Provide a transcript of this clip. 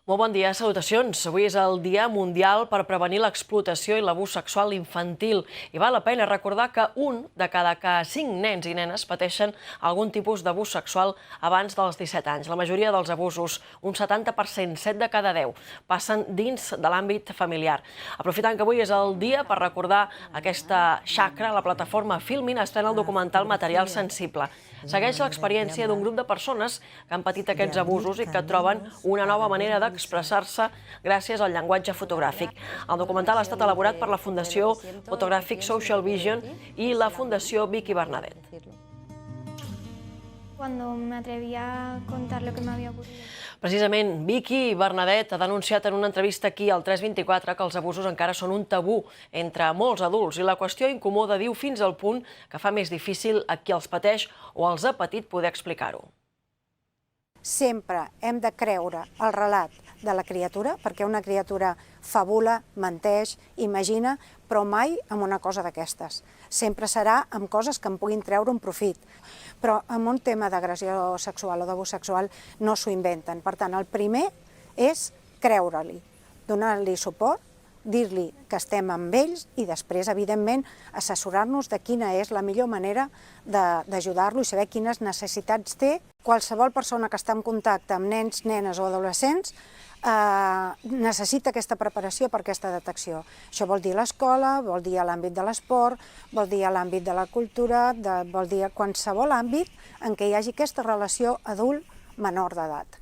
Molt bon dia, salutacions. Avui és el Dia Mundial per prevenir l'explotació i l'abús sexual infantil i val la pena recordar que un de cada 5 nens i nenes pateixen algun tipus d'abús sexual abans dels 17 anys. La majoria dels abusos, un 70%, 7 de cada 10, passen dins de l'àmbit familiar. Aprofitant que avui és el dia per recordar aquesta xacra, la plataforma Filmin estrena el documental Material Sensible. Segueix l'experiència d'un grup de persones que han patit aquests abusos i que troben una nova manera d'expressar-se gràcies al llenguatge fotogràfic. El documental ha estat elaborat per la Fundació Photographic Social Vision i la Fundació Vicky Bernadet. Cuando me atreví a contar lo que me había ocurrido. Precisament, Vicky Bernadet ha denunciat en una entrevista aquí al 324 que els abusos encara són un tabú entre molts adults i la qüestió incomoda, diu, fins al punt que fa més difícil a qui els pateix o els ha patit poder explicar-ho. Sempre hem de creure el relat de la criatura, perquè una criatura fabula, menteix, imagina, però mai amb una cosa d'aquestes. Sempre serà amb coses que en puguin treure un profit. Però amb un tema d'agressió sexual o d'abús sexual no s'ho inventen. Per tant, el primer és creure-li, donar-li suport, dir-li que estem amb ells i després, evidentment, assessorar-nos de quina és la millor manera d'ajudar-lo i saber quines necessitats té. Qualsevol persona que està en contacte amb nens, nenes o adolescents necessita aquesta preparació per aquesta detecció. Això vol dir l'escola, vol dir a l'àmbit de l'esport, vol dir a l'àmbit de la cultura, vol dir a qualsevol àmbit en què hi hagi aquesta relació adult-menor d'edat.